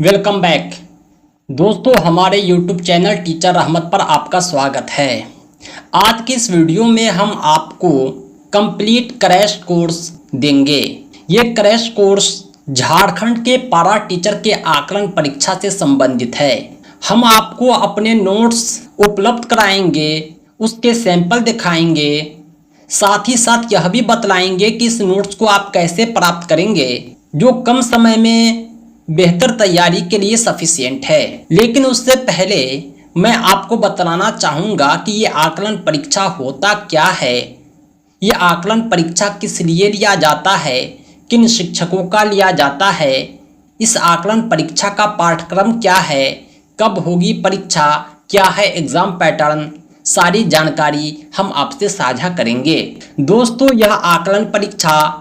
Welcome back दोस्तों, हमारे YouTube channel teacher रहमत पर आपका स्वागत है। आज की इस वीडियो में हम आपको कंप्लीट क्रैश कोर्स देंगे। ये क्रैश कोर्स झारखंड के पारा टीचर के आकलन परीक्षा से संबंधित है। हम आपको अपने नोट्स उपलब्ध कराएंगे, उसके सैंपल दिखाएंगे, साथ ही साथ यह भी बतलाएंगे कि इस नोट्स को आप कैसे प्राप्त करेंगे जो कम समय में बेहतर तैयारी के लिए सफिशिएंट है। लेकिन उससे पहले मैं आपको बतलाना चाहूँगा कि ये आकलन परीक्षा होता क्या है, ये आकलन परीक्षा किस लिए लिया जाता है, किन शिक्षकों का लिया जाता है, इस आकलन परीक्षा का पाठ्यक्रम क्या है, कब होगी परीक्षा, क्या है एग्ज़ाम पैटर्न, सारी जानकारी हम आपसे साझा करेंगे। दोस्तों, यह आकलन परीक्षा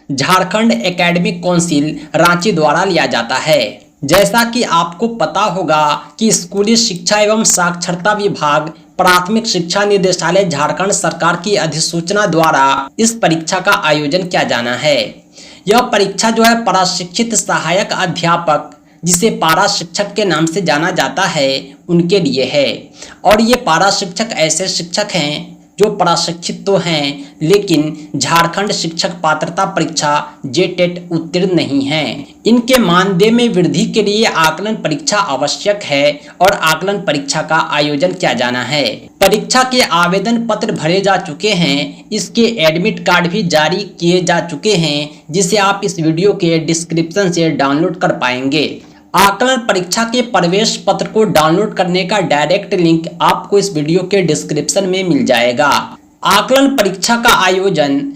झारखंड एकेडमिक काउंसिल रांची द्वारा लिया जाता है। जैसा कि आपको पता होगा कि स्कूली शिक्षा एवं साक्षरता विभाग प्राथमिक शिक्षा निदेशालय झारखंड सरकार की अधिसूचना द्वारा इस परीक्षा का आयोजन किया जाना है। यह परीक्षा जो है प्रशिक्षित सहायक अध्यापक, जिसे पारा शिक्षक के नाम से जाना जाता है, उनके लिए है। और ये पारा शिक्षक ऐसे शिक्षक हैं जो प्रशिक्षित तो हैं लेकिन झारखंड शिक्षक पात्रता परीक्षा जेटेट उत्तीर्ण नहीं हैं। इनके मानदेय में वृद्धि के लिए आकलन परीक्षा आवश्यक है और आकलन परीक्षा का आयोजन किया जाना है। परीक्षा के आवेदन पत्र भरे जा चुके हैं, इसके एडमिट कार्ड भी जारी किए जा चुके हैं, जिसे आप इस वीडियो के डिस्क्रिप्शन से डाउनलोड कर पाएंगे। आकलन परीक्षा के प्रवेश पत्र को डाउनलोड करने का डायरेक्ट लिंक आपको इस वीडियो के डिस्क्रिप्शन में मिल जाएगा। आकलन परीक्षा का आयोजन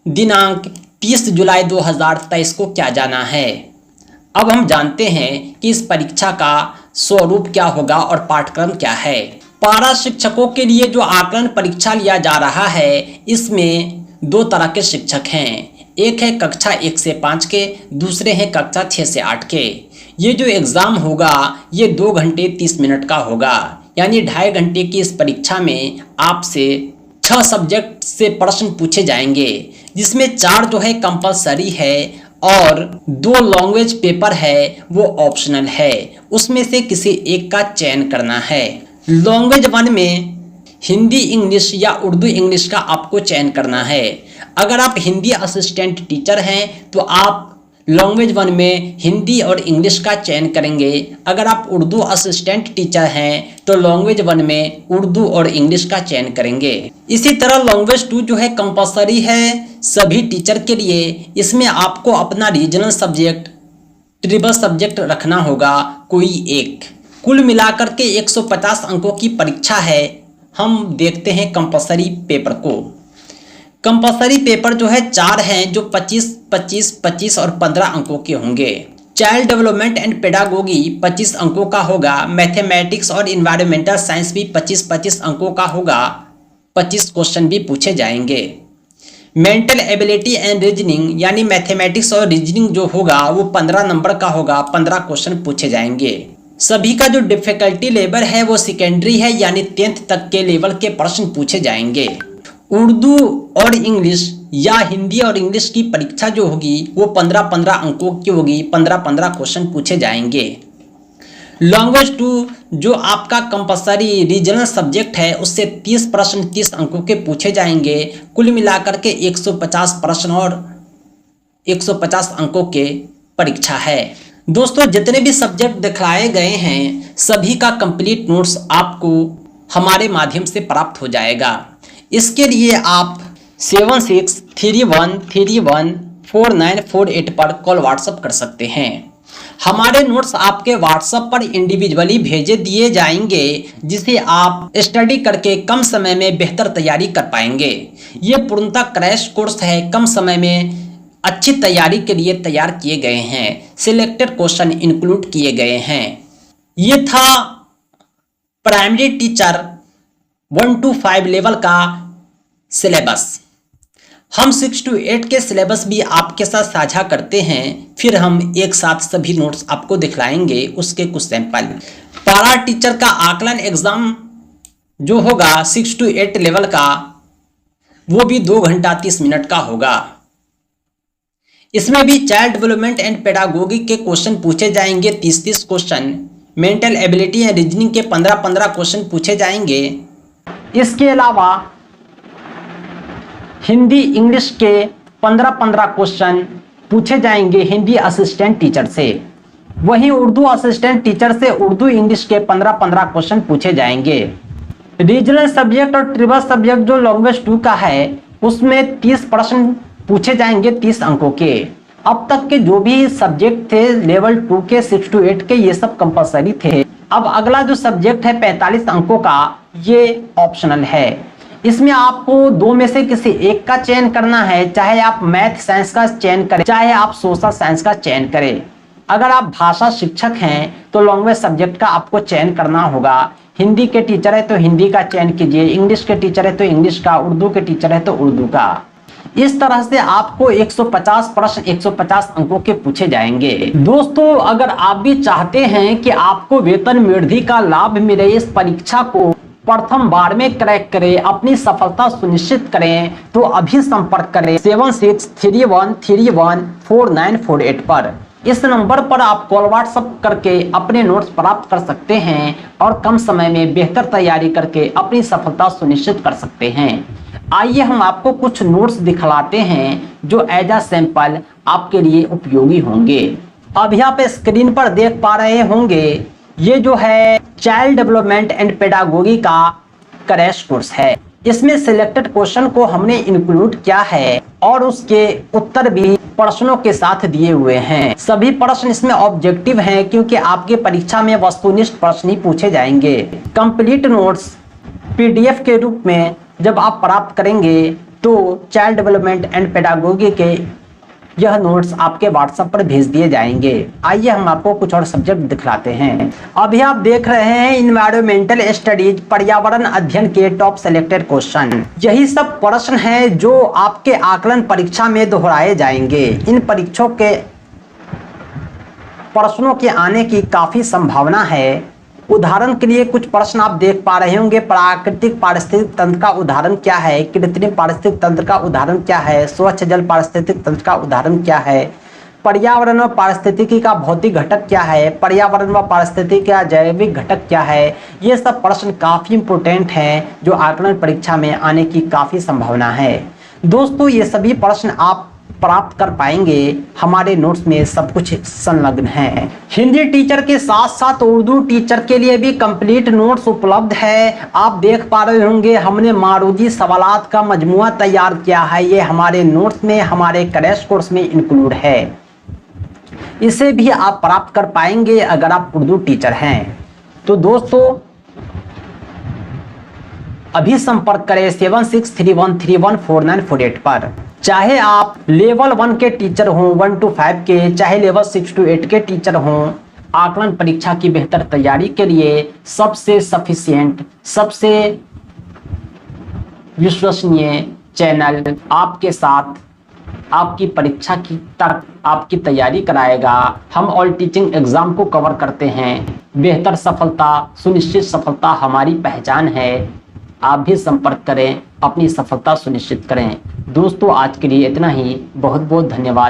दिनांक 30 जुलाई 2023 को किया जाना है। अब हम जानते हैं कि इस परीक्षा का स्वरूप क्या होगा और पाठ्यक्रम क्या है। पारा शिक्षकों के लिए जो आकलन परीक्षा लिया जा रहा है, इसमें दो तरह के शिक्षक हैं। एक है कक्षा 1 से 5 के, दूसरे हैं कक्षा 6 से 8 के। ये जो एग्ज़ाम होगा ये 2 घंटे 30 मिनट का होगा, यानी 2.5 घंटे की इस परीक्षा में आपसे 6 सब्जेक्ट से प्रश्न पूछे जाएंगे, जिसमें 4 जो है कंपलसरी है और 2 लैंग्वेज पेपर है वो ऑप्शनल है। उसमें से किसी एक का चयन करना है। लैंग्वेज 1 में हिंदी इंग्लिश या उर्दू इंग्लिश का आपको चयन करना है। अगर आप हिंदी असिस्टेंट टीचर हैं तो आप लैंग्वेज 1 में हिंदी और इंग्लिश का चयन करेंगे। अगर आप उर्दू असिस्टेंट टीचर हैं तो लैंग्वेज 1 में उर्दू और इंग्लिश का चयन करेंगे। इसी तरह लैंग्वेज 2 जो है कंपलसरी है सभी टीचर के लिए। इसमें आपको अपना रीजनल सब्जेक्ट, ट्रिबल सब्जेक्ट रखना होगा कोई एक। कुल मिलाकर के 150 अंकों की परीक्षा है। हम देखते हैं कंपलसरी पेपर को। कंपलसरी पेपर जो है 4 हैं, जो 25, 25, 25 और 15 अंकों के होंगे। चाइल्ड डेवलपमेंट एंड पेडागोगी 25 अंकों का होगा। मैथमेटिक्स और इन्वायरमेंटल साइंस भी 25-25 अंकों का होगा। 25 क्वेश्चन भी पूछे जाएंगे। मेंटल एबिलिटी एंड रीजनिंग यानी मैथमेटिक्स और रीजनिंग जो होगा वो 15 नंबर का होगा। 15 क्वेश्चन पूछे जाएंगे। सभी का जो डिफिकल्टी लेवल है वो सेकेंडरी है, यानी 10th तक के लेवल के प्रश्न पूछे जाएंगे। उर्दू और इंग्लिश या हिंदी और इंग्लिश की परीक्षा जो होगी वो 15-15 अंकों की होगी। 15-15 क्वेश्चन पूछे जाएंगे। लैंग्वेज 2 जो आपका कंपलसरी रीजनल सब्जेक्ट है उससे 30 प्रश्न 30 अंकों के पूछे जाएंगे। कुल मिलाकर के 150 प्रश्न और 150 अंकों के परीक्षा है। दोस्तों, जितने भी सब्जेक्ट दिखाए गए हैं सभी का कंप्लीट नोट्स आपको हमारे माध्यम से प्राप्त हो जाएगा। इसके लिए आप 7631314948 पर कॉल व्हाट्सएप कर सकते हैं। हमारे नोट्स आपके व्हाट्सएप पर इंडिविजुअली भेजे दिए जाएंगे, जिसे आप स्टडी करके कम समय में बेहतर तैयारी कर पाएंगे। ये पूर्णतः क्रैश कोर्स है, कम समय में अच्छी तैयारी के लिए तैयार किए गए हैं। सिलेक्टेड क्वेश्चन इंक्लूड किए गए हैं। ये था प्राइमरी टीचर 1 to 5 लेवल का सिलेबस। हम 6 to 8 के सिलेबस भी आपके साथ साझा करते हैं, फिर हम एक साथ सभी नोट्स आपको दिखलाएंगे, उसके कुछ सैंपल। पारा टीचर का आकलन एग्जाम जो होगा 6 to 8 लेवल का वो भी 2 घंटा 30 मिनट का होगा। इसमें भी चाइल्ड डेवलपमेंट एंड पेडागोगी के क्वेश्चन पूछे जाएंगे, 30-30 question. Mental ability and reasoning के 15-15 क्वेश्चन पूछे जाएंगे। इसके अलावा हिंदी इंग्लिश के 15-15 क्वेश्चन पूछे जाएंगे हिंदी असिस्टेंट टीचर से। वहीं उर्दू असिस्टेंट टीचर से उर्दू इंग्लिश के 15-15 क्वेश्चन पूछे जाएंगे। रीजनल सब्जेक्ट और ट्रिबल सब्जेक्ट जो लैंग्वेज 2 का है उसमें 30 प्रश्न पूछे जाएंगे 30 अंकों के। अब तक के जो भी सब्जेक्ट थे लेवल 2 के 6 to 8 के ये सब कंपलसरी थे। अब अगला जो सब्जेक्ट है 45 अंकों का ये ऑप्शनल है। इसमें आपको दो में से किसी एक का चयन करना है, चाहे आप मैथ साइंस का चयन करें चाहे आप सोशल साइंस का चयन करें। अगर आप भाषा शिक्षक हैं तो लैंग्वेज सब्जेक्ट का आपको चयन करना होगा। हिंदी के टीचर है तो हिंदी का चयन कीजिए, इंग्लिश के टीचर है तो इंग्लिश का, उर्दू के टीचर है तो उर्दू का। इस तरह से आपको 150 प्रश्न 150 अंकों के पूछे जाएंगे। दोस्तों अगर आप भी चाहते हैं कि आपको वेतन वृद्धि का लाभ मिले, इस परीक्षा को प्रथम बार में क्रैक करें, अपनी सफलता सुनिश्चित करें, तो अभी संपर्क करें 7631314948 पर। इस नंबर पर आप कॉल व्हाट्सएप करके अपने नोट्स प्राप्त कर सकते हैं और कम समय में बेहतर तैयारी करके अपनी सफलता सुनिश्चित कर सकते हैं। आइए हम आपको कुछ नोट्स दिखलाते हैं जो एज अ सैंपल आपके लिए उपयोगी होंगे। अभी आप स्क्रीन पर देख पा रहे होंगे ये जो है चाइल्ड डेवलपमेंट एंड पेडागोगी का क्रैश कोर्स है। इसमें सिलेक्टेड क्वेश्चन को हमने इंक्लूड किया है और उसके उत्तर भी प्रश्नों के साथ दिए हुए हैं। सभी प्रश्न इसमें ऑब्जेक्टिव हैं क्योंकि आपके परीक्षा में वस्तुनिष्ठ प्रश्न ही पूछे जाएंगे। कंप्लीट नोट्स पीडीएफ के रूप में जब आप प्राप्त करेंगे तो चाइल्ड डेवलपमेंट एंड पेडागोगी के यह नोट्स आपके व्हाट्सएप पर भेज दिए जाएंगे। आइए हम आपको कुछ और सब्जेक्ट दिखलाते हैं। अभी आप देख रहे हैं इन्वायरमेंटल स्टडीज, पर्यावरण अध्ययन के टॉप सेलेक्टेड क्वेश्चन। यही सब प्रश्न हैं जो आपके आकलन परीक्षा में दोहराए जाएंगे। इन परीक्षाओं के प्रश्नों के आने की काफी संभावना है। उदाहरण के लिए कुछ प्रश्न आप देख पा रहे होंगे। प्राकृतिक पारिस्थितिक तंत्र का उदाहरण क्या है, कृत्रिम पारिस्थितिक तंत्र का उदाहरण क्या है, स्वच्छ जल पारिस्थितिक तंत्र का उदाहरण क्या है, पर्यावरण व पारिस्थितिकी का भौतिक घटक क्या है, पर्यावरण व पारिस्थितिकी का जैविक घटक क्या है। ये सब प्रश्न काफी इंपोर्टेंट हैं जो आकलन परीक्षा में आने की काफी संभावना है। दोस्तों ये सभी प्रश्न आप प्राप्त कर पाएंगे, हमारे नोट्स में सब कुछ संलग्न है। हिंदी टीचर के साथ साथ उर्दू टीचर के लिए भी कंप्लीट नोट्स उपलब्ध है। आप देख पा रहे होंगे हमने मारूदी सवालात का मजमुआ तैयार किया है। ये हमारे नोट्स में, हमारे क्रैश कोर्स में इंक्लूड है। इसे भी आप प्राप्त कर पाएंगे अगर आप उर्दू टीचर हैं। तो दोस्तों अभी संपर्क करें 7631314948 पर। चाहे आप लेवल 1 के टीचर हों, 1 to 5 के, चाहे लेवल 6 to 8 के टीचर हों, आकलन परीक्षा की बेहतर तैयारी के लिए सबसे सफिशिएंट, सबसे विश्वसनीय चैनल आपके साथ आपकी परीक्षा की तक आपकी तैयारी कराएगा। हम ऑल टीचिंग एग्जाम को कवर करते हैं। बेहतर सफलता, सुनिश्चित सफलता हमारी पहचान है। आप भी संपर्क करें, अपनी सफलता सुनिश्चित करें। दोस्तों आज के लिए इतना ही। बहुत बहुत धन्यवाद।